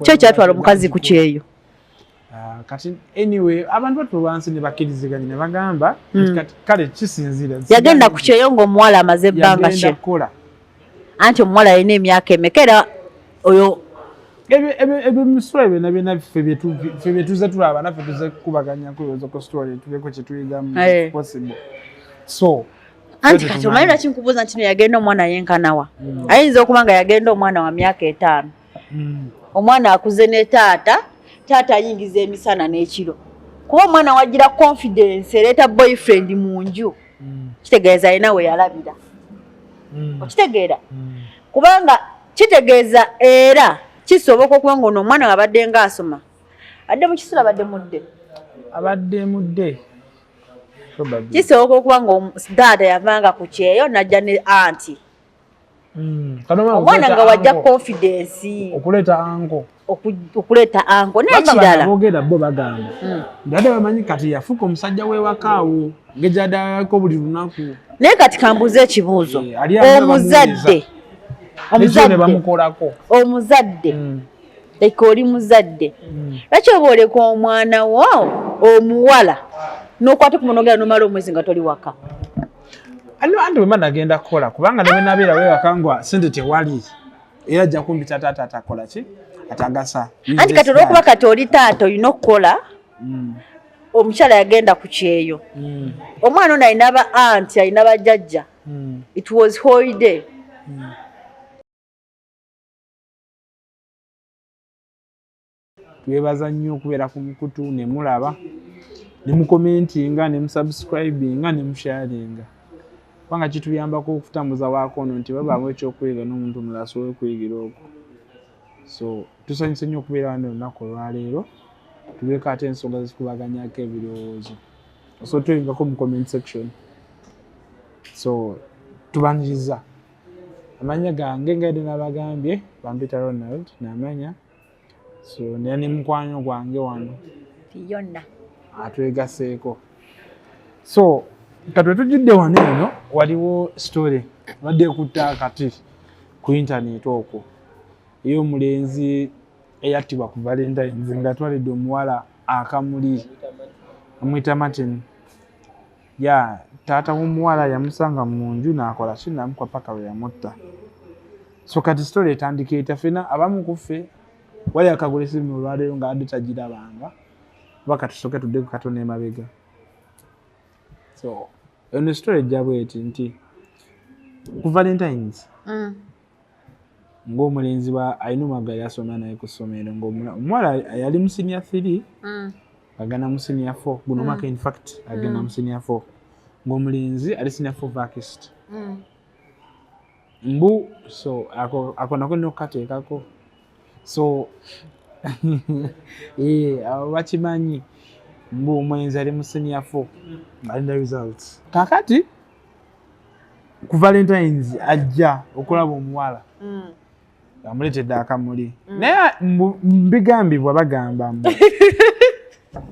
Kyo kyatwala omukazi ku kyeyo. Kati anyway abantu batulwansi ne bakiriziganya ne bagamba kale kisinzira. Yagenda ku kyeyo ng'omuwala amaze ebbanga kye. Anti omuwala alina emyaka emeka era oyo ebyo misolo byonna byonna ffe bye tuze tulaba naffe tuze kubaganya kuyoza ku story tuleko kye tuyigamu possible. So anti kati omanyi lwaki nkubuuza nti yagenda omwana yenkanawa. Ayinza okuba nga yagenda omwana wa myaka 5. Omwana akuze ne taata ayingiza emisana n'ekiro. Kuba omwana wagira confidence ereeta boyfriend mu nju. Kitegeeza alina we yalabira. Okitegeera? Kubanga kitegeeza era kisoboka okuba ng'ono omwana abadde ng'asoma. Adde mu kisula abadde mudde. Abadde mudde. Kisoboka okuba ng'omudaada yavanga ku kyeyo n'ajja ne anti. Omwana nga wajja confidence. Okuleeta anko n'ekirala. Boogera bo bagamba. Dada bamanyi kati yafuka omusajja w'ewakaawo. Ngejadako buli lunaku. Naye kati kambuze ekibuuzo. Omuzadde. Leka oli muzadde. Lwaki oba oleka omwana wo omuwala n'okwata ku munogera n'omala omwezi nga toli waka? Anti bwe nagenda kukola kubanga ne nabeera wewakangwa sente tewali. Era ajja kumpita taata atakola ki? Atagasa. Anti kati olw'okuba kati oli taata olina okukola. Omukyala yagenda ku kyeyo. Omwana ono alina ba anti alina bajjajja. It was holiday. Twebaza nnyo okubeera ku mukutu ne mulaba ne mukomentinga ne musubscribinga ne musharinga. Kubanga kituyambako okutambuza waakono nti babaamu ekyokuyiga n'omuntu omulala asobole okuyigira okwo. So tusanyuse nnyo okubeera wano olunaku olwaleero. Tubeeko ate ensonga zikubaganyako ebirowoozo. So tuyingako mu comment section. So tubaniriza. Amanya gange ngende nabagambye bampita Ronald namanya. So ne mukwano gwange wano. Yonna. Atwegaseeko. So katwe tujidde wano eno waliwo story wadde kutta kati ku internet okwo. Iyo mulenzi eyattibwa ku Valentine's nga twalidde omuwala akamuli amwita Martin. Ya taata w'omuwala yamusanga mu nju n'akola kinamukwa paka we yamutta. So kati story etandika etafena abamu kuffe wali akagula esimu olwaleero nga adde tagirabanga baka tusooke tuddeko katono emabega. So eno story ejja bweti nti ku Valentine's ng'omulenzi alina omwagala yasoma naye ku ssomero ng'omuwala yali mu senior 3 agana mu senior 4 guno mwaka in fact agenda mu senior 4 ng'omulenzi ali senior 4 varsity. Mbu so ako nako n'okukateekako. So abo bakimanyi mbu omulenzi ali mu senior 4 alina results. Kakati ku Valentine's ajja okulaba omuwala. Amuleetedde akamuli. Naye mbigambibwa bagamba mbu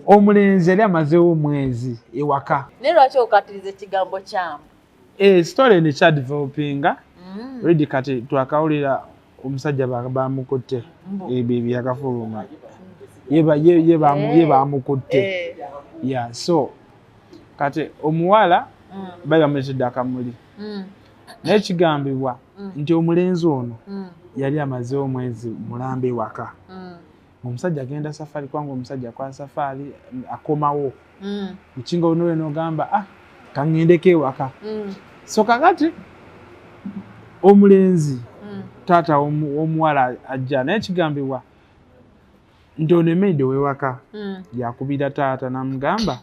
omulenzi yali amazeewo omwezi ewaka. Naye lwaki okatiriza ekigambo kyamu? Story ne kya developinga. Ready kati twakawulira omusajja bamukutte. Ebyo byakafuluma. Ye bamukutte. Yeah, so kati omuwala bali bamuleetedde akamuli. Naye kigambibwa nti omulenzi ono yali amazeewo omwezi mulamba ewaka. Omusajja agenda safari kwanga omusajja kwa safari akomawo. Mukinga ono we n'ogamba kangendeko ewaka. So kakati omulenzi taata w'omuwala ajja naye kigambibwa nti ono emaide ow'ewaka yakubira taata n'amugamba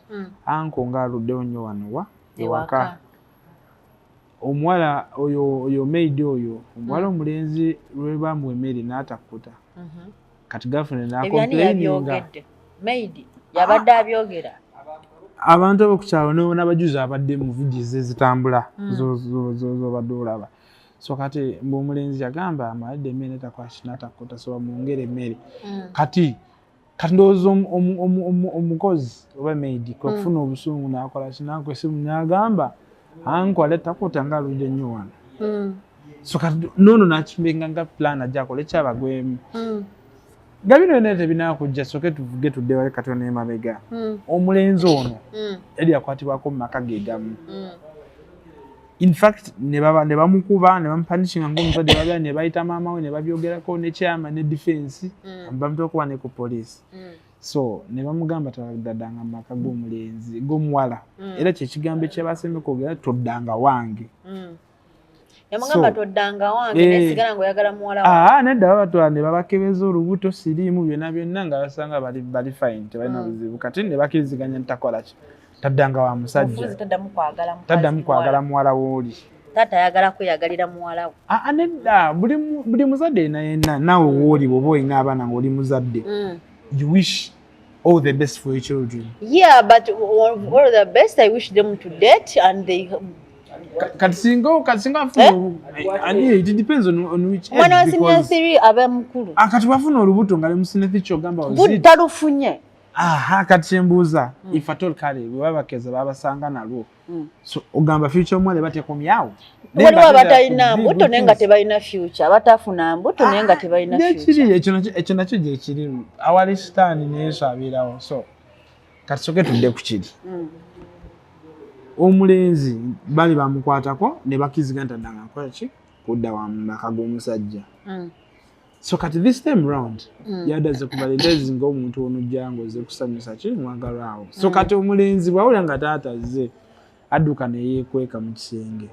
anko ng'aluddewo nnyo wano ewaka. Omuwala oyo maide oyo omuwala omulenzi lwe bamuwa emmere n'atakkuta. Kati girlfriend n'akomplaininga. Maide yabadde abyogera. Abantu abokukyalo n'abajuzi abadde mu videos ezitambula z'obadde olaba. So kati omulenzi yagamba amalidde emmere n'atakkuta so bamwongere emmere. Kati ndowooza omukozi oba maide kwekufuna obusungu n'akola kinakwe esimu n'agamba anko aletakuta ng'aludde nnyo wano. So kati nono n'akimbenga nga plan ajja akola ekyabagwemu. Gabino nete binakujja soke tuvuge tuddewa Katonda emabega. Omulenzi ono yali yakwatibwako mu maka ge gamu. In fact ne bamukuba ne bamupanishinga ng'omuzadde babya ne bayita maama we ne babyogerako ne chairman ne defense bamutokuba ne ku police. So ne bamugamba taddanga mu maka g'omulenzi g'omuwala era kye kigambo kye basembe kwogera toddanga wange. Yamugamba toddanga wange nesigala ng'oyagala muwala wange. Nedda babatwala ne babakebeza olubuto siriimu byonna nga basanga bali fine tebalina buzibu kati ne bakkiriziganya ntakola ki taddanga wa musajja taddamu kwagala muwala w'oli. Taata ayagala kweyagalira muwala we. Nedda buli muzadde yenna naawe w'oli bw'oba olina abaana ng'oli muzadde. You wish all the best for your children. Yeah, but all the best I wish them to date and they Katsingo it depends on which age. Mwana senior siri abe mukulu. Kati bafuna olubuto nga lemusinethe kyogamba ozidi. Butalufunye. Kati embuuza if at all kale babakeza babasanga nalwo. So ogamba future omwale batekomyawo. Waliwo batalina mbuto nenga tebalina future. Batafuna mbuto nenga tebalina future. Ekyo nakyo gye kiri. Awali sitaani neyesu abeerawo. So kati soke tudde ku kiri. Omulenzi bali bamukwatako ne bakiziga ntaddanga nkola ki kudda wa maka g'omusajja. So kati this time round yadaze kubalendezi ng'omuntu ono jango ze kusanyusa ki mwagalwawo. So kati omulenzi bwawulira nga taata azze adduka ne yeekweka mu kisenge.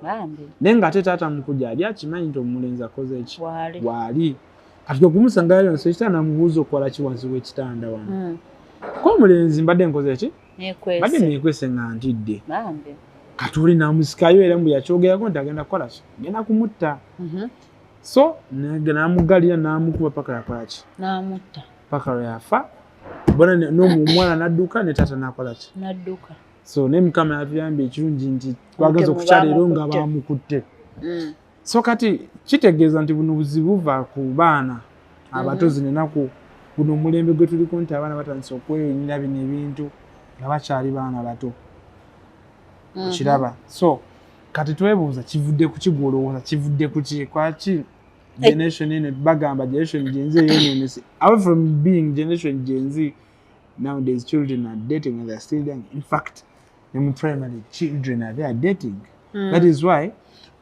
Naye nga ate taata mukujja ali akimanyi nti omulenzi akoze ki bw'ali. Kati okumusangayo yonse ekitanda namubuuza okukola ki wansi w'ekitanda wano. Ko omulenzi mbadde nkoze ki badde neekwese nga ntidde. Kati oli namusikayo era mbu yakyogerako nti agenda kukola ki genda kumutta. So namugalira namukuba paka yakola ki namutta paka yafa. Bona n'omwana n'adduka ne taata nakola ki n'adduka. So ne mukama yatuyambye ekirungi nti twageza okukyala ero nga bamukutte. So kati kitegeeza nti buno buzibu buva ku baana abatozi nenaku guno omulembe gwe tuliko nti abaana batandise okweyonera bino ebintu nga bakyali baana bato. Kiraba. So kati twebuuza kivudde ku kigolooza kivudde ku kwaki generation eno bagamba generation Gen Z yonenese. Away from being generation Gen Z, nowadays children are dating and they're still young. In fact, in primary children are there dating. That is why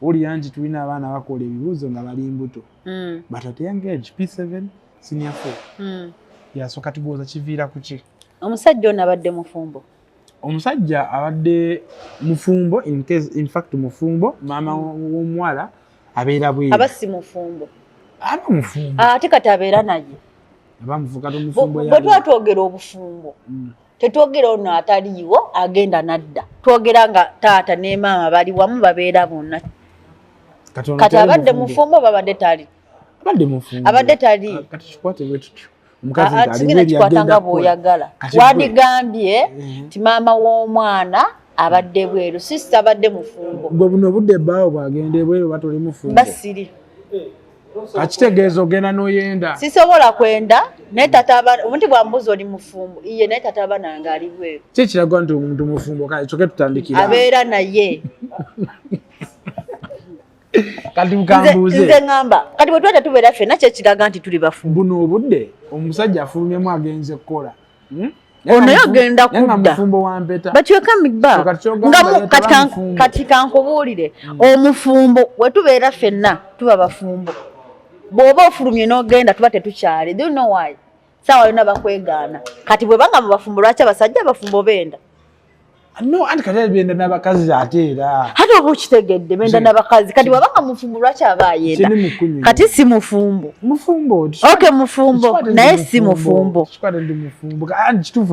oli yanji tulina abaana bakola ebibuuzo nga bali mbuto. But at young age, P7, senior 4. Yeah, so kati gwoza kiviira ku ki? Omusajja ono abadde mufumbo. Omusajja abadde mufumbo in fact mufumbo maama w'omuwala abeera bwe abasi mufumbo aba mufumbo ate kati abeera naye aba mufuka to mufumbo ya bwe twogera obufumbo tetwogera ono ataliiwo agenda nadda twogera nga taata ne maama bali wamu babeera bonna kati abadde mufumbo babadde tali abadde tali kati kikwate bwe tutyo asigina kikwatanga bw'oyagala wandigambye nti maama w'omwana abadde bweru sister abadde mufumbo gwe buno budde bbaawo bwagende bweru batoli mufumbo basiri akitegeeza ogenda n'oyenda sisobola kwenda naye tata omuntu bwambuza oli mufumbo iye naye tata abananga ali bweru ki kiraga nti omuntu mufumbo kale kyoke tutandikira abeera naye kati mukambuuze nze ngamba kati bwe twata tubeera ffenna kyekiraga nti tuli bafumbo buno obudde omusajja afulumyemu agenze kukola ono yagenda kudda mufumbo wa mpeta but you come back kati kankubuulire omufumbo bwe tubeera ffenna tuba bafumbo bw'oba ofulumye n'ogenda tuba tetukyali do you know why saawa yonna bakwegaana kati bwe banga mu bafumbo lwaki abasajja abafumbo benda no anti kati benda n'abakazi ate era hati oba okitegedde benda n'abakazi kati bwabanga mufumbo lwaki aba ayenda kati si mufumbo okay mufumbo naye si mufumbo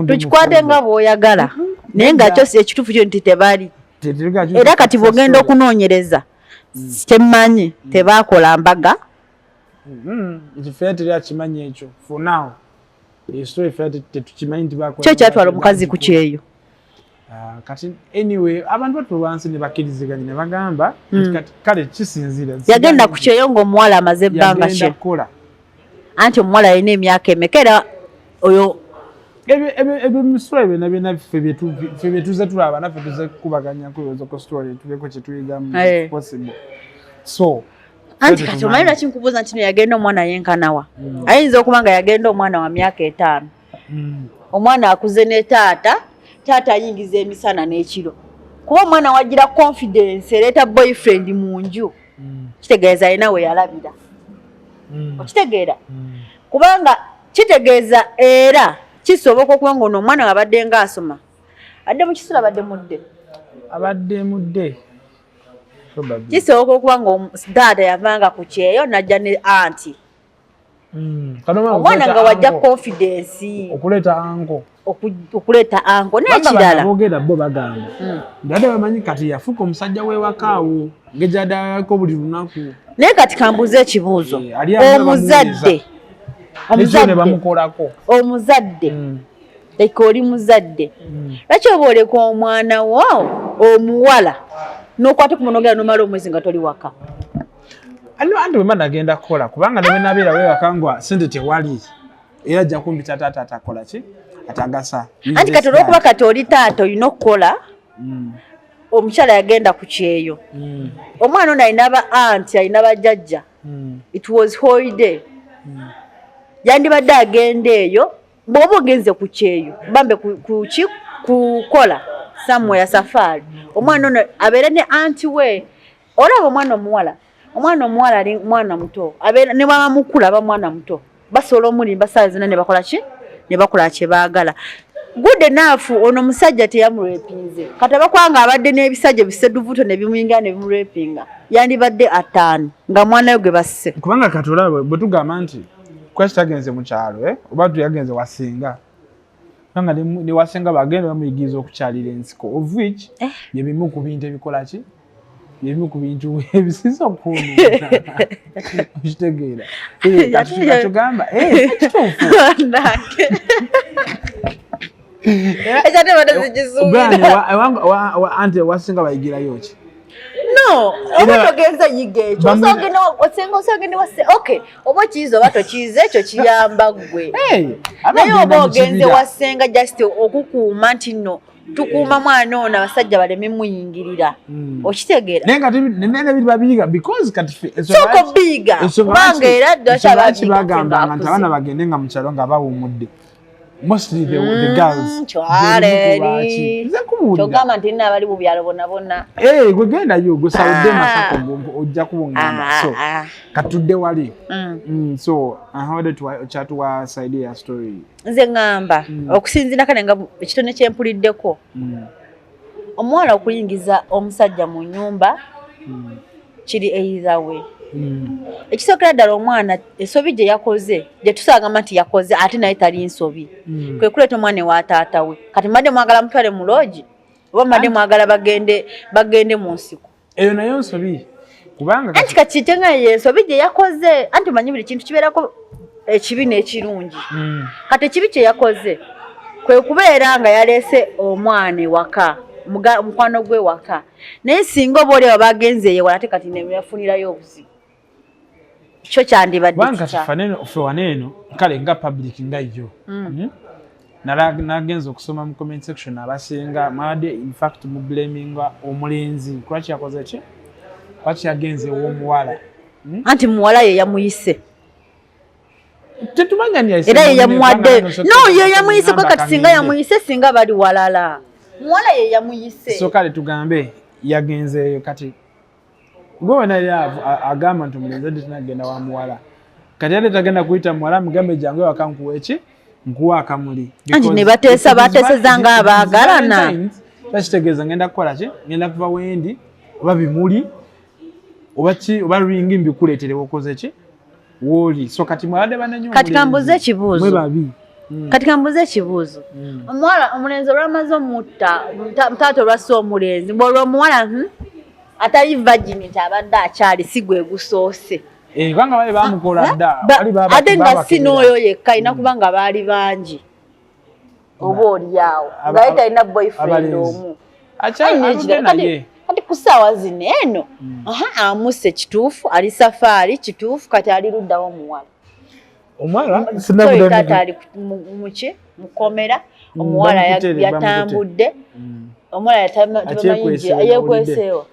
tukikwate nga bw'oyagala naye nga kyo si ekituufu kyo nti tebali era kati bw'ogenda okunoonyereza kyemmanyi tebaakola mbaga ffe teri akimanyi ekyo for now esitory ffe tetukimanyi nti baakola kyo kyatwala omukazi ku kyeyo kati anyway abantu batulwansi ne bakkiriziganya ne bagamba kati kale kisinzira yagenda ku kyeyo ng'omuwala amaze ebbanga kye anti omuwala alina emyaka emeka era oyo ebimusitule byonna byonna ffe byetuze tulaba naffe tuze kukubaganyako ezoko story tuleko kyetuyigamu possible so anti kati omanyi lwaki nkubuuza nti yagenda omwana yenkanawa ayinza okuba nga yagenda omwana wa myaka 5 omwana akuze ne taata ayingiza emisana n'ekiro kuba omwana wagira confidence ereeta boyfriend mu nju kitegeeza alina we yalabira okitegeera kubanga kitegeeza era kisoboka okuba nga ono omwana abadde ng'asoma adde mu kisula abadde mudde kisoboka okuba nga taata yavanga ku kyeyo najja ne anti omwana nga wajja confidence okuleeta anko n'ekirala boogera bo bagamba ndadde bamanyi kati yafuka omusajja w'ewakaawo ngejadako buli lunaku naye kati kambuuza ekibuuzo omuzadde leka oli muzadde lwaki oba oleka omwana wo omuwala n'okwate ku munogera n'omala omwezi nga toli waka anti bwe nagenda kukola kubanga ne benabeera wewaka ngwa sente tewali era ajja kumpita taata atakola ki atagasa anti kati olw'okuba kati oli taata olina okukola omukyala yagenda ku kyeyo omwana ono alina ba anti alina bajjajja it was holiday yandibadde agenda eyo bw'oba ogenze ku kyeyo bambe kukola somewhere safari omwana ono abeera ne anti we olaba omwana omuwala ali mwana muto abeera ne baba mukulu aba mwana muto basobola omulimba saa zina ne bakola ki ne bakola kye baagala good enough ono omusajja teyamurepinze kati abakwanga abadde n'ebisajja biseduvuto ne bimuyingira ne bimurepinga yandibadde ataano nga mwana we gwe basse kubanga kati olaba bwe tugamba nti kwesi tagenze mu kyalo oba tuyagenze wasinga nanga ne wasinga bagenda bamuyigiriza okukyalira ensiko of which byebimu ku bintu ebikola ki byebimu ku bintu ebisiza okuwunuuza okitegeera tugamba kituufu anti wasinga bayigirayo ki no oba togenza yiga ekyo osogende wase okay oba kiyiza oba tokiyiza ekyo kiyamba ggwe naye oba ogenze wasenga just okukuuma nti nno tukuuma mwana ono abasajja baleme muyingirira okitegeera naye nga nene biri babiyiga because kati soko biyiga kubanga era bagambanga nti abaana bagende nga mu kyalo nga bawummudde mostly the girls togamba nti nina abali mu byalo bonna gwe gendayo gwe saludde Masako ojja kubungamba so katudde wali so ahode kyatuwa side ya story nze ngamba okusinzira kale nga ekitone kyempuliddeko omuwala okuyingiza omusajja mu nyumba kiri either way ekisookera ddala omwana ensobi gye yakoze gye tusagamba nti yakoze ate naye tali nsobi kwe kuleeta omwana ewa taata we kati mbadde mwagala mutwale mu loogi oba mbadde mwagala bagende mu nsiko eyo nayo nsobi kubanga anti kati kitenga ye ensobi gye yakoze anti omanyi buli kintu kibeerako ekibi n'ekirungi kati ekibi kye yakoze kwe kubeera nga yaleese omwana ewaka mukwano gwe waka naye singa oba oli aba bagenze ewala ate kati neyafunirayo obuzibu kyo kyandibadde ffe waneeno kale nga public nga yo nagenza okusoma mu comment section abasinga mwabadde infact mu blaminga omulenzi lwaki yakoze ki lwaki yagenze ew'omuwala anti muwala ye yamuyise tetumanya era ye yamuwadde no ye yamuyise kwa kati singa yamuyise singa bali walala muwala ye yamuyise so kale tugambe yagenzeeyo kati gwe naye agamba nti omulenzi adde tinagenda wa muwala kati ate tagenda kuyita muwala mugambe jangu ewaka nkuwa eki nkuwa akamuli anti ne bateesezanga abaagalana takitegeeza ngenda kukola ki ngenda kuva wendi oba bimuli oba ringi mbikuleetere wokoze ki wooli so kati mwabadde bananyo kati kambuze ekibuuzo babi kati kambuze ekibuuzo omuwala omulenzi olwamaze omutta mutaata olwassa omulenzi olw'omuwala atali virginity abadde akyali si gwe gusoose kubanga bali bamukola dda ate nga si n'oyo yekka alina kubanga baali bangi oba oliawo ngaye talina boyfriend omu kati ku ssaawa zino eno amusse kituufu ali safaari kituufu kati ali luddawo omuwala taata ali muki mukomera omuwala yatambudde omuwala yeekweseewa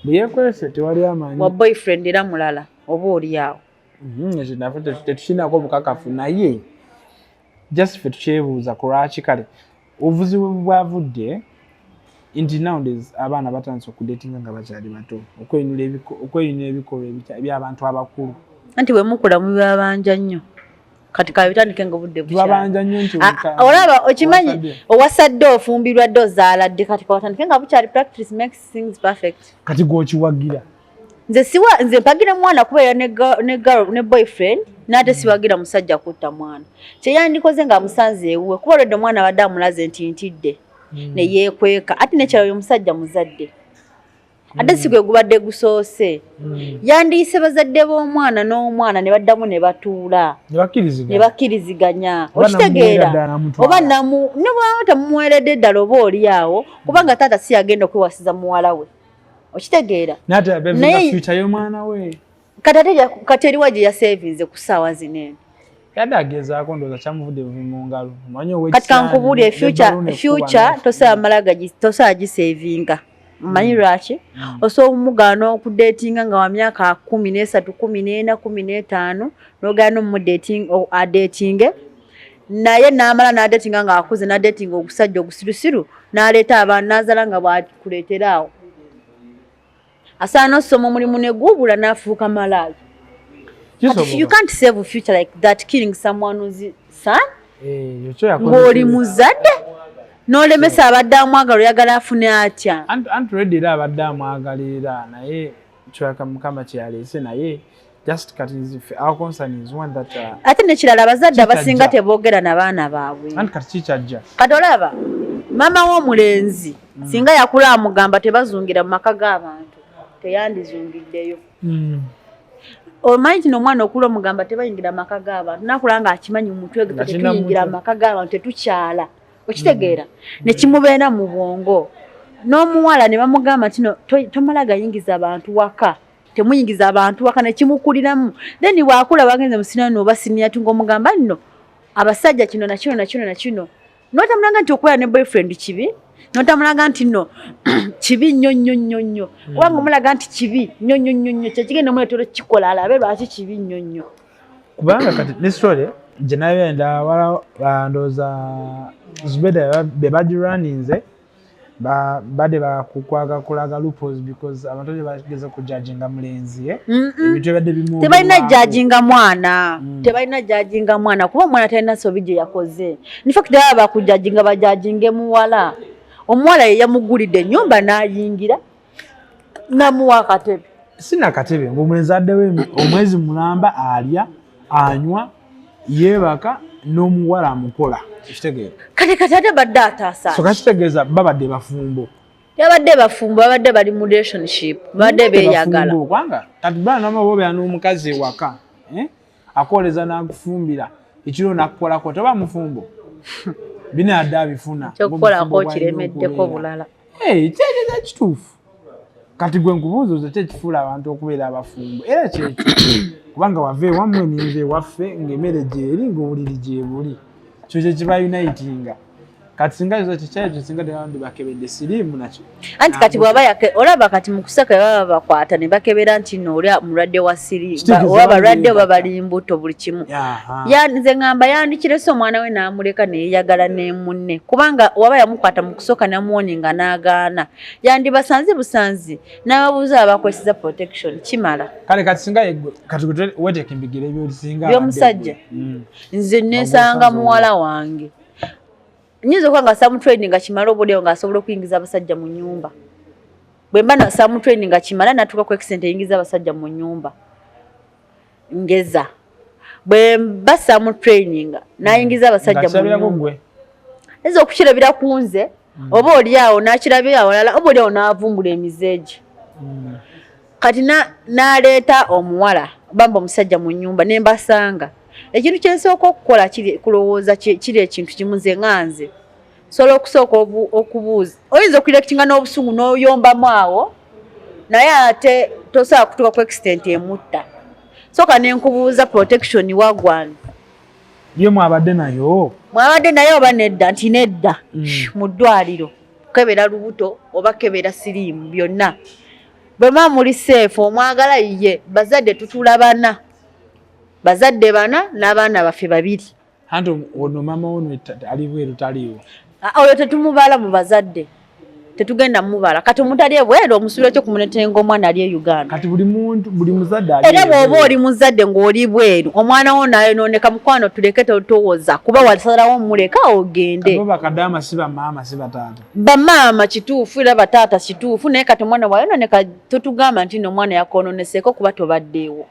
yeekwese tewali amanyi wa boyfriend era mulala oba oli awo. Ekyo naffe tetukinako obukakafu naye just ffe tukyebuuza ku lwaki kale obuzibu bwavudde nti nowadays abaana batandise okudatinga nga bakyali bato okweyunira ebikolwa eby'abantu abakulu. Anti bwe mukula mu byabanja nnyo kati kabitandike nga budde bukyali. Twabanja nnyo nti olaba okimanyi owasadde ofumbirwa dde ozaaladde kati kawatandike nga bukyali. Practice makes things perfect. Kati gw'okiwagira nze mpagira mwana kubeera ne boyfriend n'ate siwagira musajja kutta mwana. Kyeyandikoze nga amusanze ewuwe kuba olwedde omwana abadde amulaze nti ntidde ne yeekweka ate nekyalo oyo omusajja muzadde ate si gwe gubadde gusoose. Yandiyise bazadde b'omwana n'omwana ne baddamu ne batuula ne bakkiriziganya. Okitegeera oba nebwaba tamumuweeredde eddala oba oli awo kubanga taata si yagenda okwewasiza muwala we. Okitegeera kati eriwa gye yasevinze ku ssaawa zinene yadde agezaako ndowooza kyamuvudde buvi mu ngalo. Kati kankubuulire future tosobola gisevinga. Mmanyi lwaki? Osobola omugaana okudeetinga nga wa myaka 13, 14, 15 n'ogaana adeetinge naye n'amala n'adeetinga nga akuze n'adeetinga ogusajja ogusirusiru n'aleeta abaana n'azaala nga bw'akuleetera awo. Asaana osoma omulimu ne guubula n'afuuka malaaya. You can't save a future like that, killing someone who's son. Ng'oli muzadde n'olemesa abadde amwagala oyagala afune atya. Anti redde era abadde amwagalira naye kyaka Mukama kyeyaleese naye just kati our concern is one that ate nekirala abazadde abasinga teboogera n'abaana baabwe. Anti kati kikyajja kati olaba maama w'omulenzi singa yakula amugamba tebazungira mu maka g'abantu teyandizungiddeyo. Omanyi kino omwana okula omugamba tebayingira maka g'abantu nakula nga akimanyi mu mutwe gwe tetuyingira maka g'abantu tetukyala. Okitegeera ne kimubeera mu bwongo n'omuwala ne bamugamba nti no tomala gayingiza abantu waka temuyingiza abantu waka ne kimukuliramu then bwakula bagenze mu sinano oba siniya tungo omugamba nno abasajja kino na kino notamulaga nti okubeera ne boyfriend kibi notamulaga nti no kibi nnyo kubanga omulaga nti kibi nnyo kyekigenda muletero kikola alabe lwaki kibi nnyo kubanga kati ne story gye nayenda wala bandooza Zubeda be bagiraninze badde bakukwaga kulaga loopholes because abantu bye bageza ku judginga mulenzi ebintu ebadde bimu tebalina judginga mwana kuba omwana talina sobi gye yakoze. In fact baba bakujudginga bajudginge muwala. Omuwala ye yamugulidde ennyumba n'ayingira namuwa akatebe. Sina katebe ng'omulenzi addewo omwezi mulamba alya anywa yeebaka n'omuwala amukola. Kitegeeza kati ate badde ataasa so kitegeeza babadde bafumbo babadde bali mu relationship babadde beeyagala kubanga kati bana amabobe n'omukazi ewaka akoleza n'akufumbira ekiro nakukolako toba mufumbo bina adde abifuna kyokukolako kiremeddeko bulala. Kyekyo kituufu kati gwe nkubuuza kyekifuula abantu okubeera abafumbo era kyekyo kubanga wava ewammwe nenva ewaffe ng'emmere gyeri ng'obuliri gyebuli kyo kiba unitinga kati singa zo kyekyo singa tebandi bakebedde siriimu nakyo anti kati bwaba olaba kati mu kusaka baba bakwata ne bakebera nti no oli mulwadde wa siriimu oba balwadde oba bali mbuto buli kimu nze ngamba yandikirese omwana we n'amuleka neeyagala ne munne kubanga waba yamukwata mu kusoka namuwoninga n'agaana yandibasanze busanzi n'ababuuza abakozesa protection kimala kale kati singa kati weteeka embigire ebyosinga by'omusajja nze nesanga muwala wange nyinza okuba nga samutraining kimala obuddeyo ng'asobola okuyingiza abasajja mu nnyumba. Bwe mba na samutraining kimala natuuka ku extent eyingiza abasajja mu nnyumba ngeza. Bwe mba samutraining n'ayingiza abasajja mu nnyumba ezo okukirabira ku nze oba oli awo n'akirabira awalala oba oli awo n'avumbula emizeegi. Kati n'aleeta omuwala bamba omusajja mu nnyumba ne mbasanga. Ekintu kyensooka okukola kulowooza kiri ekintu kimuze nganze sobola okusooka okubuuza oyinza okurekitinga n'obusungu n'oyombamu awo naye ate tosobola kutuuka ku extent emutta sooka nenkubuuza protection wagwan ye mwabadde nayo oba nedda nti nedda mu ddwaliro kebera lubuto oba kebera siriimu byonna bwe muli safe omwagala ye bazadde tutulabana bazadde bana n'abaana baffe babiri anti ono mama ono ali bweru taliwo oyo tetumubala mu bazadde tetugenda mubala kati omuntu ali ebweru omusuubira kyo kumunetenga omwana ali e Uganda kati buli muzadde ali era bw'oba oli muzadde ng'oli bweru omwana wo nayonooneka mukwano tuleke totowoza kuba wasalawo muleka ogende abo bakadama si bamaama si bataata bamaama kituufu era bataata kituufu naye kati omwana wayonooneka totugamba nti n'omwana yakononeseeko kuba tobaddeewo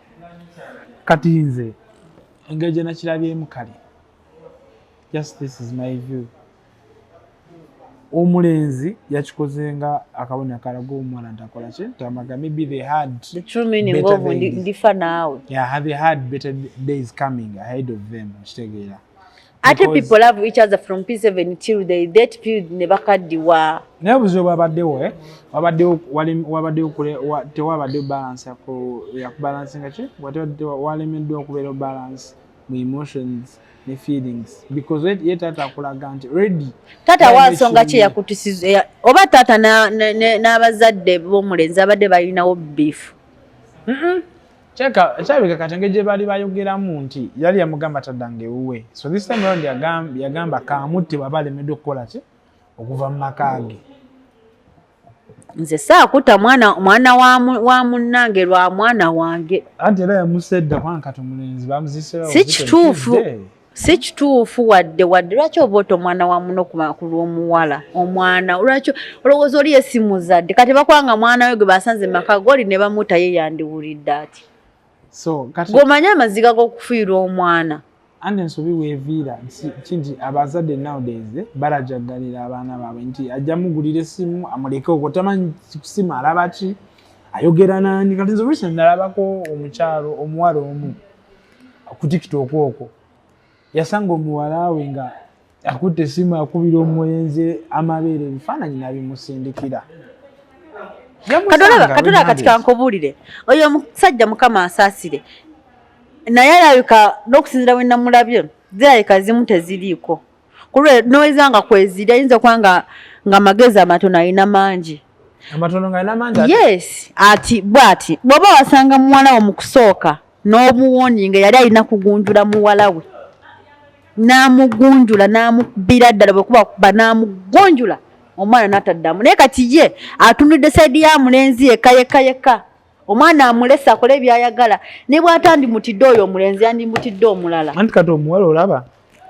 kati nze engeri gye nakirabyemu kale just this is my view omulenzi yakikozenga akabona kalaga omwana ntakola ki tamaga maybe they had the true meaning of ndifa naawe they had better days coming ahead of them kitegeera ate people love each other from P7 till they that period ne bakaddiwa naye obuzibu bwabaddewo wabaddewo tewabaddewo balance yakubalansinga ki walemeddwa okubeera balance mu emotions ne feelings because ye taata akulaga nti ready taata wansonga ki yakutisiza oba taata n'abazadde b'omulenzi abadde balinawo beef kyabika kati engeri gye baali bayogeramu nti yali yamugamba taddange ewuwe so this time around yagamba kamutte bw'aba alemeddwa okukola ki okuva mu maka ge nze saakutta mwana wa munnange lwa mwana wange anti era yamusedda kubanga kati omulenzi bamuziseewo si kituufu wadde lwaki oba oti omwana wa muno ku lw'omuwala omwana lwaki olowooza oli yesimuzadde kati bakwanga mwana we gwe basanze maka goli ne bamuta ye yandiwulidde ati g'omanyi amaziga g'okufiirwa omwana andi ensobi weeviira kinti abazadde nowadays balajaggalira abaana baabwe nti ajja mugulira essimu amuleke okwo tamanyi kusimu alaba ki ayogera nani kati nze recent nalabako omukyalo omuwala omu ku TikTok okwo yasanga omuwala we nga akutte essimu akubira omulenzi amabeere ebifaananyi nabimusindikira katolaba kati kankubuulire oyo omusajja mukama asaasire naye alabika n'okusinzira bwe namulabye zirabika zimu teziriiko kulwe noyeza nga kweziri ayinza okuba nga amagezi amatono alina mangi amatono nga alina mangi yes ati bw'ati bw'oba wasanga muwala wo mu kusooka n'omuwoninga yali alina kugunjula muwala we n'amugunjula n'amukubira ddala bwekuba n'amugunjula omwana n'ataddamu naye kati ye atunudde saidi ya mulenzi yekka omwana amulesa akole byayagala ne bw'atandimutidde oyo omulenzi yandimutidde omulala anti kati omuwala olaba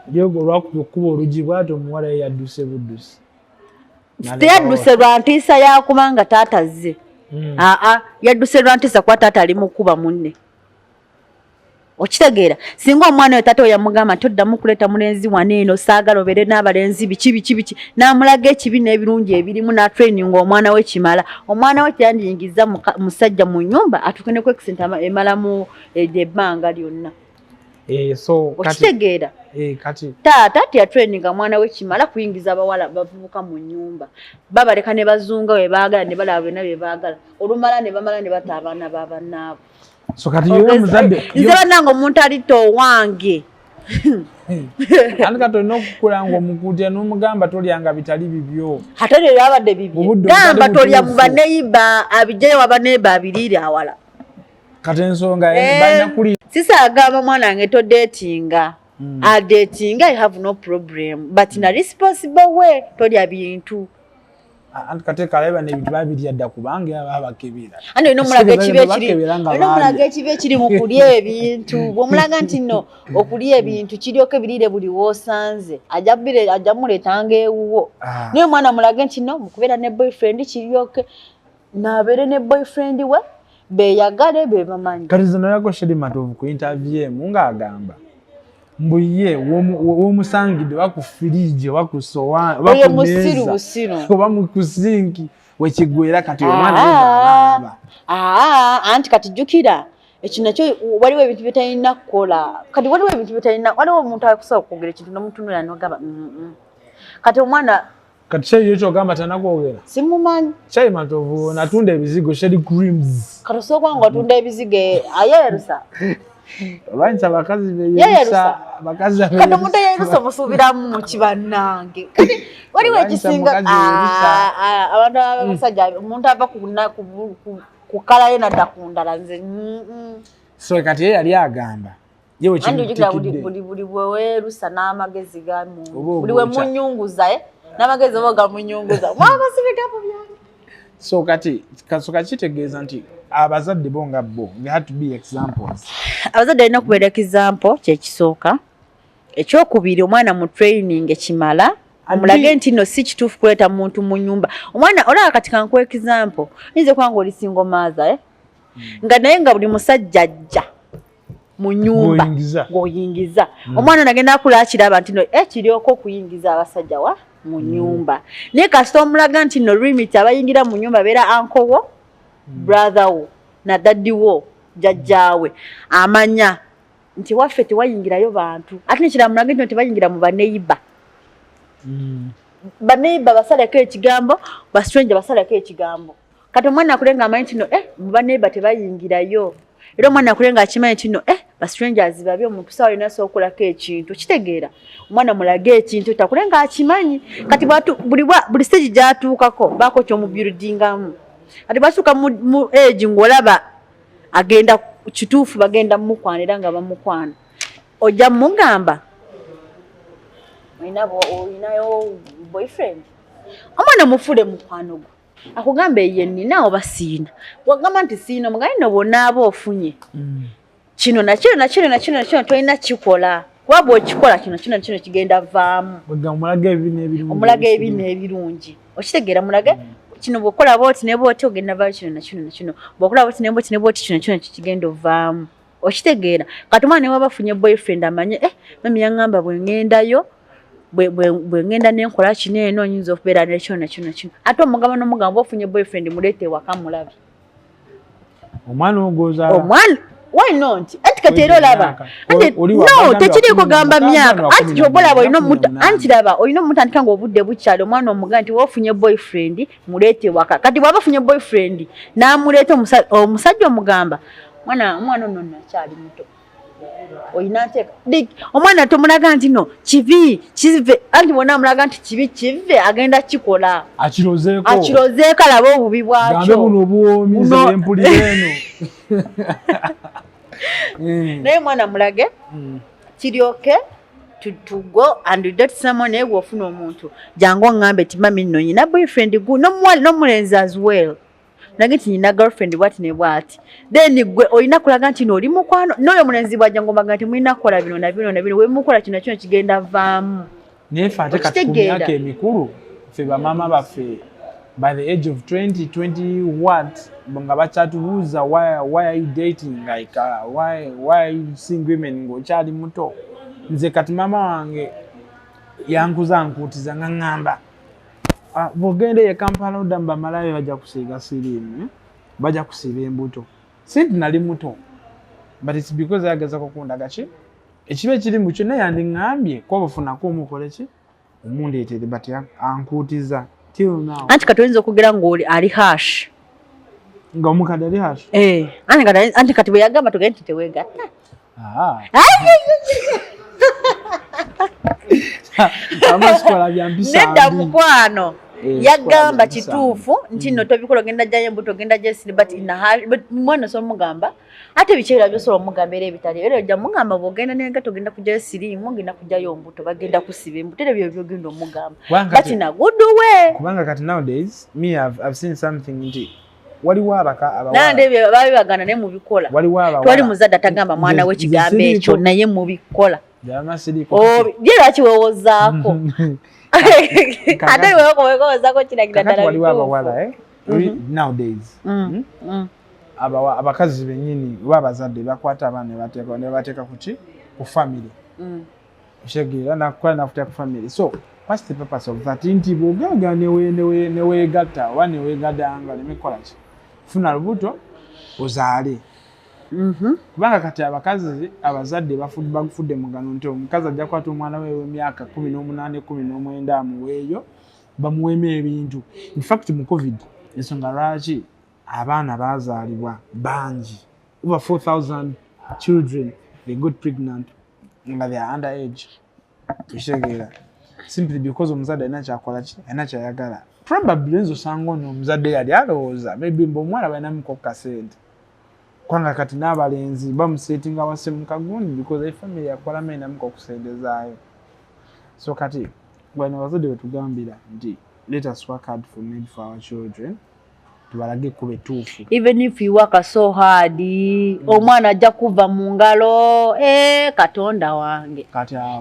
olwakuba olugi bw'ati omuwala ye yadduse buddusi teyadduse lwa ntiisa yakubanga taata azze yadduse lwa ntiisa kuba taata ali mukuba munne okitegeera singa omwana we taata we yamugamba nti oddamu kuleeta mulenzi wano eno saagala obeere n'abalenzi biki n'amulaga ekibi n'ebirungi ebirimu n'atraininga omwana we kimala omwana we teyandiyingiza musajja mu nnyumba atuuke ne kwekisenta emalamu ebbanga lyonna okitegeera taata teyatraininga mwana we kimala kuyingiza abawala bavubuka mu nnyumba babaleka ne bazunga we baagala ne balaba byonna bye baagala olumala ne bamala ne bata abaana b'abannaabo so kati yoyo muzadde nze bannange omuntu alito owange andi kati olina okukulanga omukutya n'omugamba tolyanga bitali bibyo ate lero abadde bibyo gamba tolya mu baneyiba abijjayo wabaneyiba abiriire awala kati ensonga balina kuli sisaagamba mwana wange todeetinga adeetinga I have no problem but in a responsible way tolya bintu anti kate kaleba n'ebintu babirya dda kubanga abakebera andi olina omulaga ekibi ekiri mu kulya ebintu bw'omulaga nti nno okulya ebintu kiryoke biriire buli w'osanze ajja muleetanga ewuwo naye omwana mulage nti nno mukubeera ne boyfriend kiryoke n'abeere ne boyfriend we beeyagale be bamanyi kati ze nalako Sheri Matovu ku interview emu ng'agamba mbu ye w'omusangidde wakufirije wakusowaani oyo musiru busiro oba mu kusinki wekigwera kati omwana yebaaba anti kati jjukira ekyo nakyo waliwo ebintu byetalina kukola kati waliwo ebintu byetalina waliwo omuntu akusobola okwogera ekintu n'omutunula n'ogamba kati omwana kati Sheri yekyogamba tanakwogera simumanyi Sheri Matovu natunda ebizigo Sheri Creams kati osobola nga atunda ebizigo ayeerusa Abanyisa abakazi beyerusa abakazi kati omuntu yeerusa musuubiramu mu kibannange kati waliwo ekisinga abantu abasajja omuntu ava kukalayo nadda ku ndala nze so kati yali agamba yewe buli bweweerusa n'amagezi ga muntu buli we munyunguza n'amagezi oba gamunyunguza mwabasibikapo byange so kati kitegeeza nti abazadde bo nga bo they had to be examples. Abazadde alina okubeera example kyekisooka. Ekyokubiri omwana mu training ekimala omulage nti no si kituufu kuleeta muntu mu nyumba. Omwana olaba kati kankuwa example nyiza kwanga oli single mother nga naye nga buli musajja ajja mu nyumba ng'oyingiza omwana nagenda akula akiraba nti no kiryoko okuyingiza abasajja wa mu nyumba naye kasita omulaga nti no limit abayingira mu nyumba beera uncle wo brother wo na daddy wo jajjaawe amanya nti waffe tewayingirayo bantu ate nekirala mulage nti tebayingira mu baneiba baneiba basalako ekigambo bastranger basalako ekigambo kati omwana akulenga amanyi nti no mu baneiba tebayingirayo era omwana akulenga akimanyi nti no bastrangers babi omuntu sawa alina okulako ekintu kitegeera omwana mulage ekintu takulenga akimanyi kati buli stage gyatuukako baako kyomubuildingamu kati basuka mu age ng'olaba agenda kituufu bagenda mukwanira nga bamukwana ojja mugamba olinayo boyfriend omwana mufule mukwano gwo akugamba ye nina oba siina wagamba nti siina mugaye no bonaaba ofunye kino nakino tolina kikola kuba bw'okikola kino kigenda vaamu omulaga ebi n'ebirungi okitegeera mulage kino bw'okola bw'oti ne bw'oti ogenda vaayo kino bw'okola bw'oti ne bw'oti kino kigenda ovaamu okitegeera kati omwana ne waba afunye boyfriend amanye mami yaŋŋamba bwe ŋŋendayo bwe ngenda nenkola kino eno nyinza okubeera nekino ate omugamba n'omugamba ofunye boyfriend muleete ewaka mulabe omwana ogoza why not anti kati era olaba no tekiriiko gamba myaka anti kyobolaba olina omuntu andika nga obudde bukyali omwana omugamba nti wofunye boyfriend muleete ewaka kati bwaba afunye boyfriend n'amuleeta omusajja omugamba omwana ono nakyali muto oyina nteeka omwana tomulaga nti no kive anti bonna amulaga nti kive agenda kikola akirozeeko alaba obubi bwakyo naye mwana mulage kiryoke to go and date someone naye bw'ofuna omuntu jangu oŋŋambe ti mami nno nyina boyfriend n'omulenzi as well nage nti nyina girlfriend bwati ne bwati then gwe olina kulaga nti n'oli mukwano n'oyo omulenzi bw'ajja ng'ombaga nti mulina kukola bino na bino wemukola kino kigenda vaamu naye ffe ate kati ku myaka emikulu ffe bamaama baffe by the age of 20 what nga bakyatubuuza why are you dating like why are you seeing women ng'okyali muto nze kati maama wange yankuza nkuutiza nga ŋŋamba bw'ogenda ye Kampala odda mbamalayo bajja kusiiga siriimu bajja kusiiba embuto sinti nali muto but it's because ayagezako kundaga ki ekiba ekiri mu kyo naye yandiŋŋambye kuba bufunako omukole ki omundeetere but ankuutiza till now anti kati oyinza okugera ng'oli ali hash nga omukadde ali hash anti kati bwe yagamba tugende nti teweegatta amasikola byampisa nedda mukwano yagamba kituufu nti no tobikola ogenda jjayo embuto ogenda jesiri but mwana so mugamba ate bikyera byosobola omugamba era ebitali era ojja mugamba bw'ogenda nengato ogenda kujjayo siriimu ogenda kujjayo mbuto bagenda kusiba embuto era byo byogenda omugamba but na good way kubanga kati nowadays me I've seen something nti waliwo nande babi bagana ne mubikola twali muzadde atagamba mwana we kigambo ekyo naye mubikola bye lwaki weewozaako ate weewozaako kiragira ddala waliwo abawala nowadays abakazi bennyini oba abazadde bakwata abaana ne bateeka kuki ku family kitegeera nakukola nakuteeka ku family so what's the purpose of that nti bw'ogaaga neweegatta oba neweegadanga nemikola ki funa lubuto ozaale kubanga kati abakazi abazadde bagufudde mugano nti omukazi ajja kukwata omwana we w'emyaka 18 19 amuweeyo bamuweemu ebintu in fact mu covid ensonga lwaki abaana baazaalibwa bangi over 4,000 children they got pregnant nga they are underage kitegeera simply because omuzadde alina kyakola ki alina kyayagala. Probably nzo osanga ono omuzadde yali alowooza maybe mb'omuwala balinamuko kasente kwanga kati n'abalenzi bamusetinga wase mu kagundi because efamily yakolamu erinamuko kusendezaayo. So kati bwana abazadde wetugambira nti let us work hard for our children tubalage kuba etuufu. Even if you work so hard omwana ajja kuva mu ngalo Katonda wange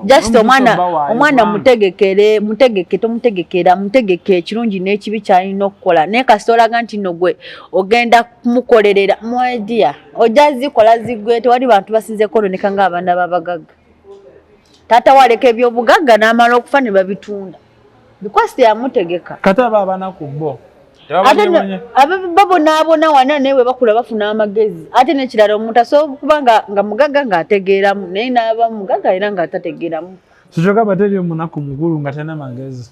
just omwana mutegeke ekirungi n'ekibi kyalina okukola naye kasita olaga nti nno gwe ogenda kumukolerera mwedia ojja zikola zigwe tewali bantu basinze koloneka ng'abaana b'abagagga. Taata waleka ebyobugagga n'amala okufa ne babitunda because yamutegeka kati aba abaana ku bo babonabona wana newe bakula bafuna amagezi ate nekirala omuntu asobola kubanga nga mugagga ng'ategeeramu naye n'aba mugagga era ng'atategeeramu. Sikyoka teri omunaku mukulu nga talina magezi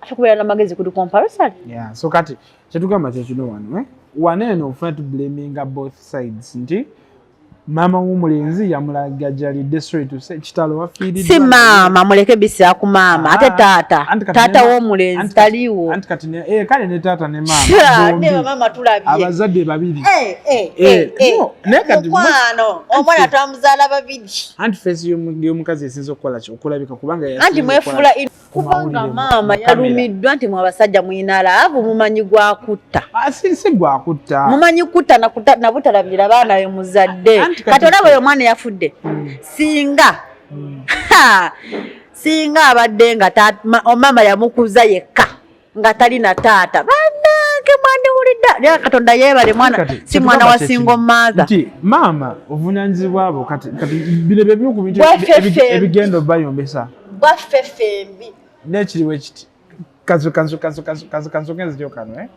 atakubeera n'amagezi kuli comparison. So kati kyetugamba kyekino wano eno ofuna tublaminga both sides nti mama w'omulenzi yamulagajjalidde straight to say kitalo wafiiridde. Si mama muleke bisa ku mama ate taata w'omulenzi taliwo. Anti kati kale ne taata ne mama ne mama tulabye abazadde babiri mukwano omwana twamuzaala babiri. Anti face y'omukazi esinza okukola ki okulabika kubanga anti mwefuula kubanga mama yalumiddwa nti mwe abasajja muyina laavu mumanyi gwakutta. Si gwakutta mumanyi kutta nabutalabira baana we muzadde kati olaba oyo omwana yafudde singa abadde nga omama yamukuza yekka nga talina taata bannange mwandiwulidda Katonda yeebale mwana si mwana wa single mother nti mama ovunaanyizibwa abo kati bino bye bimu ku bintu ebigenda bayombesa bwaffe fembi n'ekiriwo ekiti kanso genzi kano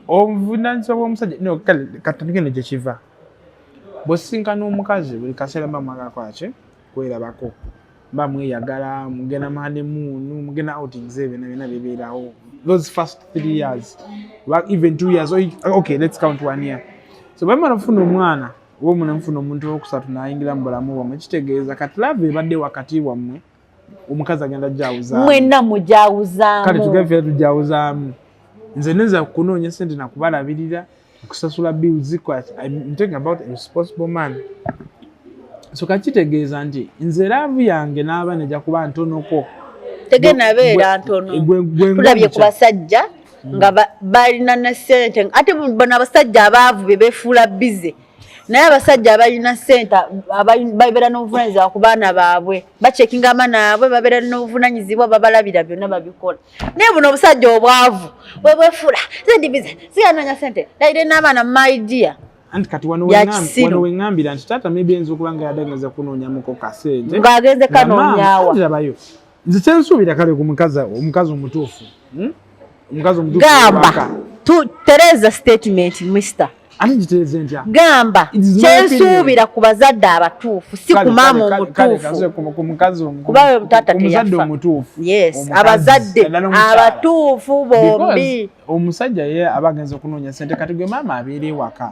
obuvunaanyizibwa bw'omusajja kati tugende gye kiva bw'osinkana omukazi buli kaseera mba mwagala ki kwerabako mba mweyagala mugenda honeymoon mugenda outings ebyo byonna bibeerawo those first 3 years even 2 years okay let's count 1 year. So bwe mwana mfuna omwana oba omwana mfuna omuntu owokusatu n'ayingira mu bulamu bwammwe kitegeeza kati lava ebadde wakati wammwe omukazi agenda jawuzaamu mwenna mujawuzaamu kale tugende tujawuzaamu nze neza kunoonya sente nakubalabirira kusasula bills I'm talking about a responsible man. So kachitegeeza nti nze laavu yange n'aba nejja kuba ntonoko tegena beera ntono tulabye ku basajja nga balina ne sente ate bona abasajja abaavu be befuula bize naye abasajja abalina sente babeera n'obuvunanyizibwa ku baana baabwe bacekinga abaana baabwe babeera n'obuvunanyizibwa babalabira byonna babikola naye buno obusajja obwavu bwefuula sendi bize siyanoonya sente layire n'abaana maidia. Anti kati wano wengambira nti taata maybe enza okuba nga yadageza kunoonyamuko kasente ng'agenze kanoonyaawa ndirabayo nze kyensuubira kale ku omukazi omutuufu gamba Tereza statement mister ate gitereeze ntya gamba kyensuubira ku bazadde abatuufu si ku maama omutuufu kubawe taata teyafa yes abazadde abatuufu bombi omusajja ye abagenza okunoonya sente kati gwe maama abeera ewaka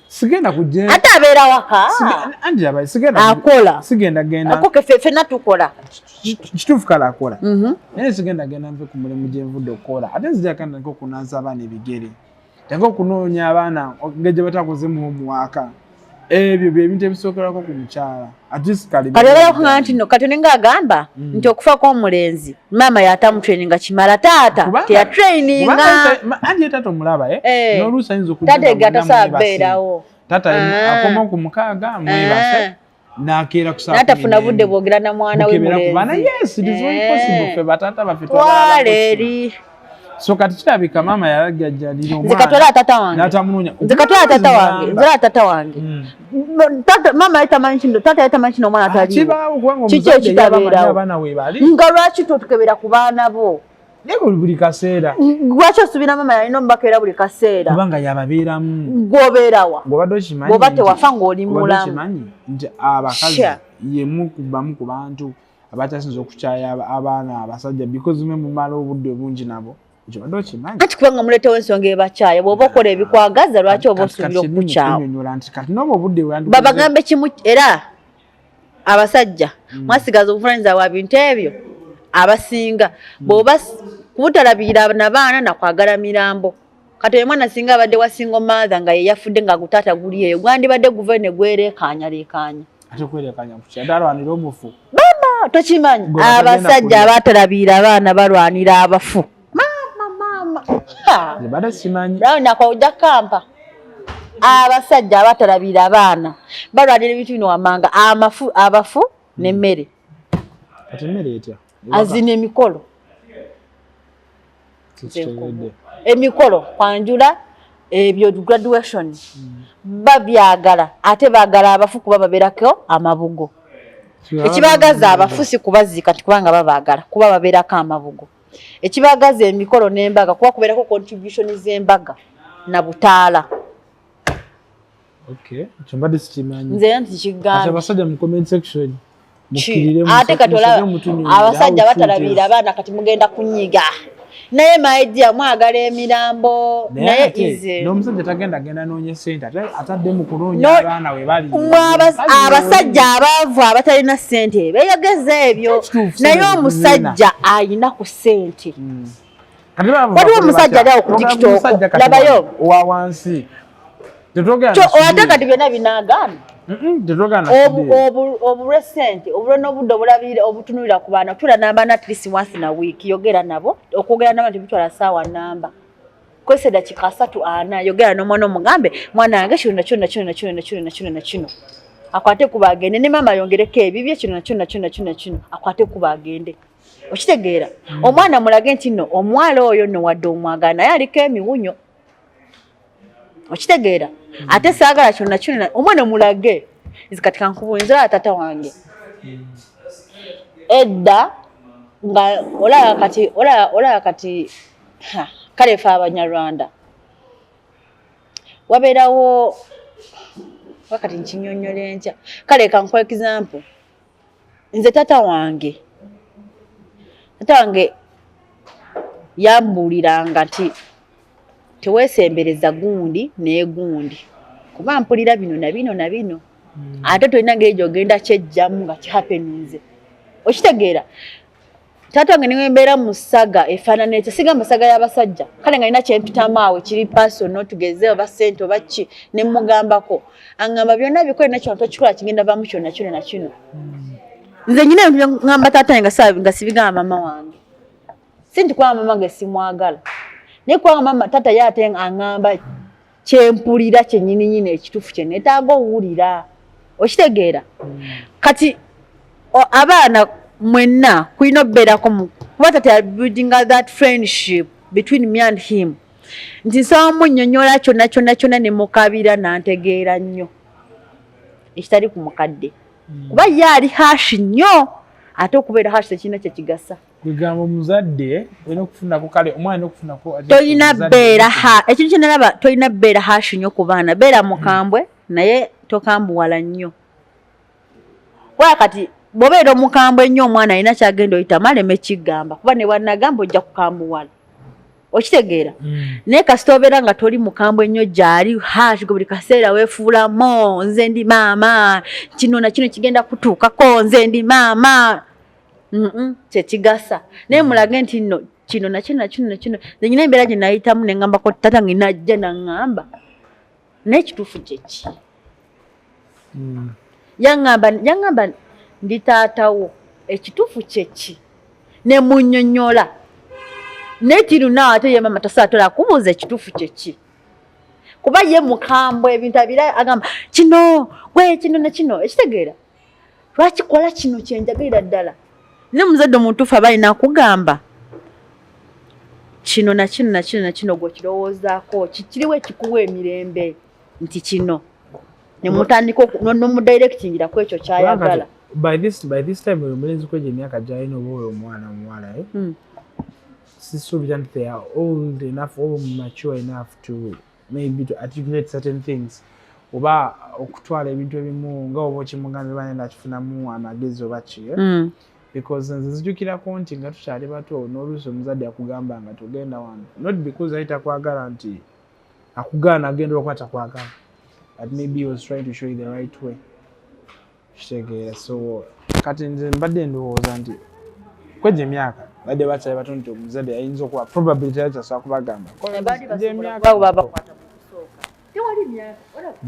sigenda kugenda ate abeera waka andirabayo sigenda akola sigenda genda akoke ffenna tukola kituufu kale akola naye sigenda genda nve ku mulimu gye nvudde okukola ate nzija kandi nako okunaaza abaana ebigere tango okunoonya abaana gye batakoze mu mwaka ebyo byebintu ebisookerwako ku mukyala kalebalakugamba nti no Katonda ng'agamba nti okufa kw'omulenzi maama yatamutraininga kimala taata teyatraininga anti taata omulaba n'oluusi ayinza okutateegatasabeerawo taata akoma ku 6 mwebase n'akeera ku natafuna budde bwogera na mwana we mulenzi yes it is very possible fe bataata baffe twaleeri. So kati kirabika maama yalagajjalira omwana nzikatwala tata wange n'atamunoonya nzikatwala tata wange nzala tata wange maama yatamanyi kino tata yatamanyi kino omwana ataliwo kibaawo kubanga kiki ekitabeerawo abaana we bali nga lwaki totukebera ku baana bo naye buli kaseera lwaki osuubira maama yalina omubaka era buli kaseera kubanga yababeeramu gw'obeerawa ng'obadde okimanyi bw'oba tewafa ng'oli mulamu okimanyi nti abakazi yemu kubamu ku bantu abatasinza okukyaya abaana abasajja because mwe mumala obudde obungi nabo anti kubanga muleetewo ensonga ebakyaya bw'oba okola ebikwagaza lwaki oba osuubira okukukyawa babagambe kimu era abasajja mwasigaza obuvunanyizibwa bwa bintu ebyo abasinga bw'oba kubutalabirira n'abaana nakwagala mirambo kati mwana singa abadde wasinga mother nga ye yafudde nga gutaata guli eyo gwandibadde guve ne gwereekaanya leekaanya ate kwereekaanya ku kya dalwanira omufu baba tokimanyi abasajja abatalabirira abaana balwanira abafu mama bada simanyi nakojja kampa abasajja abatalabirira abaana balwanira ebintu bino wamanga abafu n'emmere ate emmere etya azina emikolo kwanjula ebyo graduation babyagala ate baagala abafu kuba babeerako amabugo ekibagaza abafu si kubaziika kubanga babaagala kuba babeerako amabugo ekibagaza emikolo n'embaga kuba kubeerako contribution z'embaga na butaala kyembadde sikimanyi nze nti kigambe abasajja mu comment section ate kati olaba abasajja batalabirira abaana kati mugenda kunyiga naye maidea mwagala emirambo naye ize n'omusajja tagenda noonya ssente atadde mu kunoonya abaana we bali abasajja abaavu abatalina ssente beeyogeza ebyo naye omusajja ayina ku ssente waliwo omusajja ali ku tiktok labayo owa wansi ate kati byonna binaagaana obulwesente obulwe n'obudde obulabire obutunulira ku baana tula namba na at least once na week yogera nabo okwogera nabo tebitwala ssaawa namba kwese dakika 3-4 yogera n'omwana omugambe mwana wange kino akwate kuba agende ne mama yongereko ebibye kino akwate kuba agende okitegeera omwana mulage nti no omwala oyo no wadde omwagala naye aliko emiwunyo okitegeera ate saagala kyonna omwana mulage nzikati kankubuulira tata wange edda nga olaba kati kale fe Abanyarwanda wabeerawo wakati nkinyonyola enkya kale kankuwa example nze tata wange yambuuliranga nti teweesembereza gundi naye gundi kuba mpulira bino na bino ate tolina ngeri gy'ogenda kyejjamu nga kihappeninze okitegeera taata wange niwe mbeera mu ssaga efaanana etyo sigamba ssaga y'abasajja kale nga nina kyempitamu awo kiri personal tugeze oba ssente oba ki ne mmugambako aŋŋamba byonna bikole nakyo tokikola kigenda vaamu kyonna kino nze nyina ebintu ŋŋamba taata wange nga sibigamba mama wange si nti kubanga mama wange simwagala naye kubanga mama taata ye ate aŋŋamba kyempulira kyennyininyini ekituufu kye neetaaga owulira okitegeera kati abaana mwenna kulina okubeerako kuba taata building that friendship between me and him nti nsaba munnyonnyola kyonna ne mukabira nantegeera nnyo ekitali ku mukadde kuba ye ali hashi nnyo ate okubeera hashi tekirina kyekigasa kwegamba omuzadde olina okufunako kale omwana olina okufunako tolina bbeera ekintu kyenalaba tolina bbeera hashi nnyo ku baana beera mukambwe naye tokambuwala nnyo kuba kati bw'obeera omukambwe ennyo omwana alina kyagenda oyitamu aleme kigamba kuba ne bwannagamba ojja kukambuwala okitegeera naye kasita obeera nga toli mukambwe ennyo gy'ali hashi buli kaseera weefuulamo nze ndi maama kino na kino kigenda kutuukako nze ndi maama kyekigasa naye mulage nti nno kino nakino nze nyina embeera gye nayitamu ne ŋŋambako tata nge najja naŋŋamba naye kituufu kyeki yaŋŋamba ndi taatawo ekituufu kyeki ne munnyonnyola naye tirunaawo ate ye mama tasaatola kubuuza ekituufu kyeki kuba ye mukambwe ebintu abira agamba kino nakino ekitegeera lwakikola kino kyenjagalira ddala ne muzadde omutuufu aba alina akugamba kino nakino gwekirowoozaako kiriwo ekikuwa emirembe nti kino nemutandika nomudirectingira ku ekyo kyayagala by this time omulenzi kwegyo emyaka gyalina oba oyo omwana omuwala sisuubira nti they are old enough or mature enough to maybe to articulate certain things oba okutwala ebintu ebimu nga oba okimugambe banenda akifunamu amagezi oba ki because nze nzijukirako nti nga tukyali bato n'oluusi omuzadde akugamba nga togenda wano not because ayita kwagala nti akugaana agenda okuba takwagala but maybe he was trying to show you the right way kitegeera so kati nze mbadde ndowooza nti kweje emyaka badde bakyali bato nti omuzadde ayinza okuba probability yakyasobola kubagamba emyaka baba kwata mu kusooka tewali myaka olaba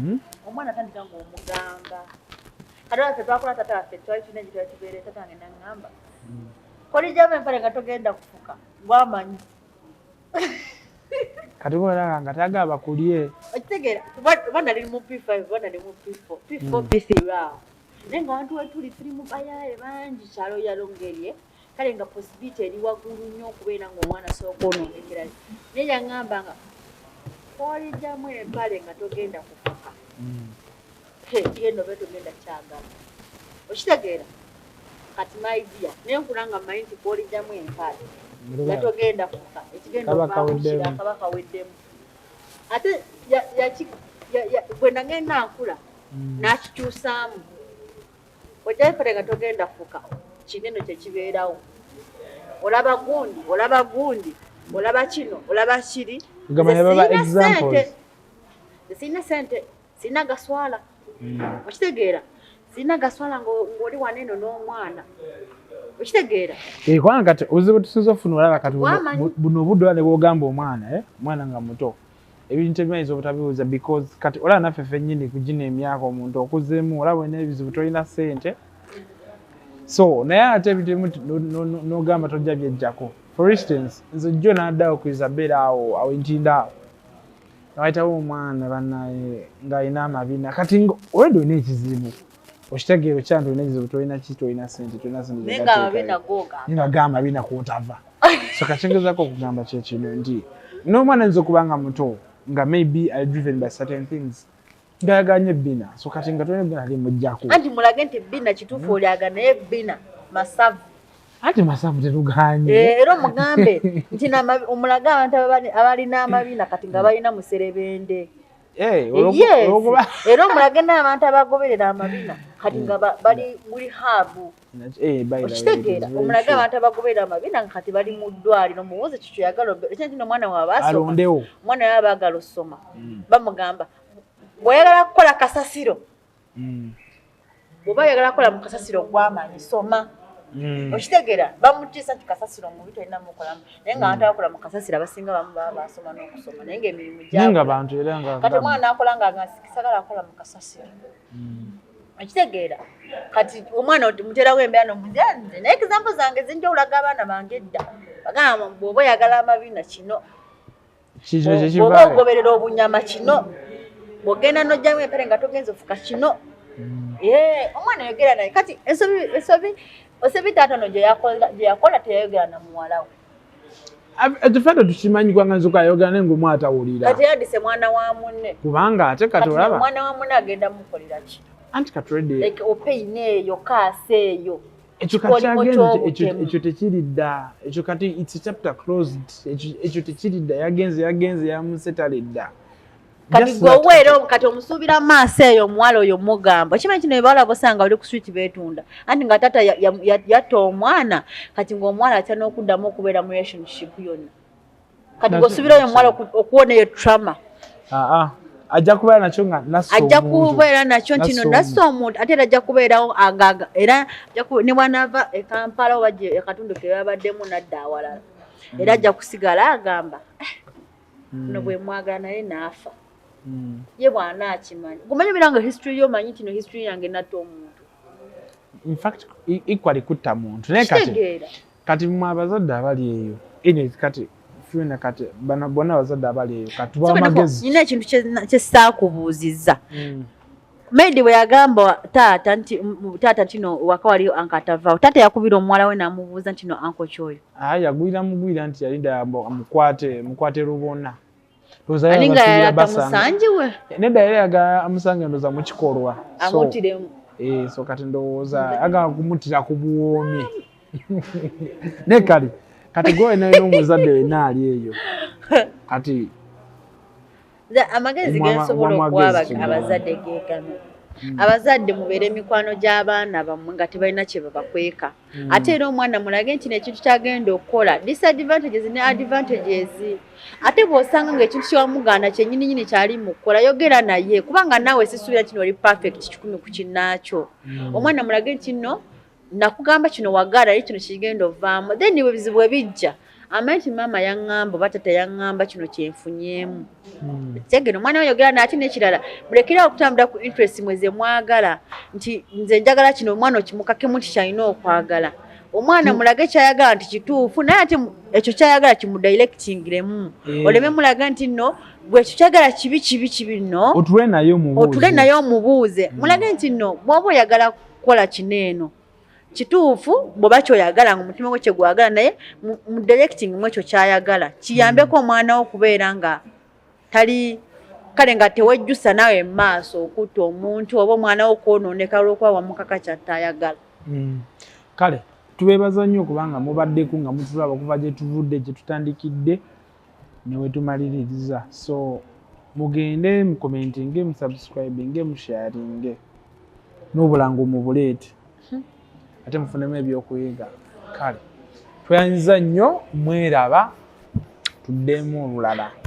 omwana atandika ng'omugamba kadala ffe twakola tata waffe twali tulina gye twali tubeere tata wange naŋŋamba kolijjamu empale nga togenda kufuka bwamanyi kati olaba nga tagaba kulye okitegeera bana liri mu P5 bana liri mu P4 P4 P3 awo naye nga abantu wetuli tuli mu bayaaye bangi kyalo yalongerye kale nga possibility eri waggulu nnyo okubeera ng'omwana asooka onoongekerayo naye yaŋŋamba nga kolijjamu empale nga togenda kufuka kigenda oba togenda kyagala okitegeera kati maidia naye nkulanga mmanyi nti kolijjamu empale nga togenda kufuka ekigenda okukira akaba kaweddemu ate bwe nagenda nkula n'akikyusaamu ojja empale nga togenda kufuka kinene kyekibeerawo olaba gundi olaba kino olaba kiri sirina sente sirina gaswala okitegeera sirina gaswala ng'oli waneeno n'omwana okitegeera kubanga kati obuzibu tusinza ofuna olaba kati buno obudde ola ne bwogamba omwana nga muto ebintu ebimayinza obutabibuuza because kati olaba naffe ffennyini kugina emyaka omuntu okuzeemu olaba olina ebizibu tolina ssente so naye ate ebintu n'ogamba tojja byejjako for instance nze jjo n'addawo ku Isabella awo entindaawo nawayitawo omwana bannaye ng'alina amabina kati olwedde olina ekizibu okitegeero kyanti olina ekizibu tolina ki tolina sente amabina kwotava so kakyengezako okugamba kyekino nti n'omwana ayinza okuba nga muto nga maybe are driven by certain things ngayaganye ebbina so kati nga tolina ebbina limujjako anti mulage nti ebbina kituufu olyaga naye ebbina masavu anti masavu teruganye era omugambe nti omulage abantu abalina amabina kati nga balina muserebende era omulage n'abantu abagoberera amabina kati nga bali muri habu okitegeera omulage abantu abagoberera amabina nga kati bali mu ddwaliro mubuuze kikyo yagala ekyo omwana waabwe asoma omwana yaaba baagala osoma bamugamba bw'oyagala kukola kasasiro bw'oba oyagala kukola mu kasasiro gw'amaanyi soma okitegeera bamutiisa nti kasasiro mubi tolina mukolamu naye nga abantu abakola mu kasasiro abasinga bamu baba basoma n'okusoma naye ng'emirimu gyakati omwana n'akola nga kisagala akola mu kasasiro okitegeera kati omwana muterawo embeera nomujanze naye example zange zinja olaga abaana bange edda bagamba bw'oba oyagala amabina kino bw'oba ogoberera obunyama kino bw'ogenda n'ojjamu empere nga togenza ofuka kino omwana yogera naye kati ensobi taatono gye yakola teyayogera na muwalawe tufedde tukimanyibwa nga nzoka ayogera naye ng'omwana tawulira kati yandise mwana wa munne kubanga ate kati olaba mwana wa munne agenda mukolera ki anti katulede like opeyina eyo kaasa eyo ekyo kati ekyo tekiridda ekyo kati it's chapter closed ekyo tekiridda yagenze yamusetaledda dda kati gweweera kati omusuubira maaso eyo omuwala oyo mugamba okimanyi kino ebawala bosanga bali ku street beetunda anti nga taata yatta omwana kati ng'omuwala atya n'okuddamu okubeera mu relationship yonna kati ng'osuubira oyo omuwala okuwona eyo trauma ajja kubeera nakyo nga ajja kubeera nakyo ntino nassa omuntu ate era ajja kubeerawo agaga era ne bw'anaava e Kampala oba akatundu ke babaddemu nadda awalala era ajja kusigala agamba no bwe mwagala naye naafa ye bwana akimanyi gumanyi biranga history yo manyi tino history yange nato omuntu in fact equally kutta muntu naye kati mwa abazadde abali eyo ine kati fiona kati bana bona abazadde abali eyo kati bwa magezi nina ekintu kye saakubuuzizza Medi bwe yagamba taata nti taata tino waka waliyo ankatavao taata yakubira omuwala we n'amubuuza nti no anko kyoyo yagwira mugwira nti yalinda amukwate lubona aninga yatamusanjiwe nedda yali yaga amusange ndoza mu kikolwa amutiremu so kati ndowooza agamba kumutira ku buwoomi ne kati gwe n'omuzadde wena ali eyo kati amagezi gensobola okuwa abazadde geekano abazadde mubeere emikwano gy'abaana bammwe nga tebalina kye babakweka ate era omwana mulage nti nekintu kyagenda okukola disadvantages ne advantages ate bw'osanga ng'ekintu kyewamugaana kyennyininyini kyali mu kukola yogera naye kubanga naawe sisuubira kino oli perfect 100 ku kinnaakyo omwana mulage nti nno nakugamba kino wagala ali kino kigenda ovaamu then bwe bizibu ebijja amanyi nti maama yaŋŋamba oba tata yaŋŋamba kino kyenfunyemu tegeno omwana wayogera naati n'ekirala mulekera okutambula ku interest mweze mwagala nti nze njagala kino omwana okimukakemu nti kyalina okwagala omwana mulage kyayagala nti kituufu naye ate ekyo kyayagala kimudirectingiremu oleme mulaga nti nno bwe ekyo kyagala kibi nno otule naye omubuuze mulage nti nno bw'oba oyagala kukola kino eno kituufu bw'oba kyoyagala nga omutima gwe kyegwagala naye mu directing mu ekyo kyayagala kiyambeko omwana wo okubeera nga tali kale nga tewejjusa nawe mu maaso okutta omuntu oba omwana wo okwonooneka olw'okuba wamukaka kyattayagala. Kale tubeebaza nnyo okubanga mubaddeko nga mutulaba okuva gye tuvudde gye tutandikidde ne we tumaliririza so mugende mukomentinge musubscribinge musharinge n'obulango mubuleete ate mufunemu ebyokuyiga. Kale tweyanziza nnyo mweraba tuddemu olulala.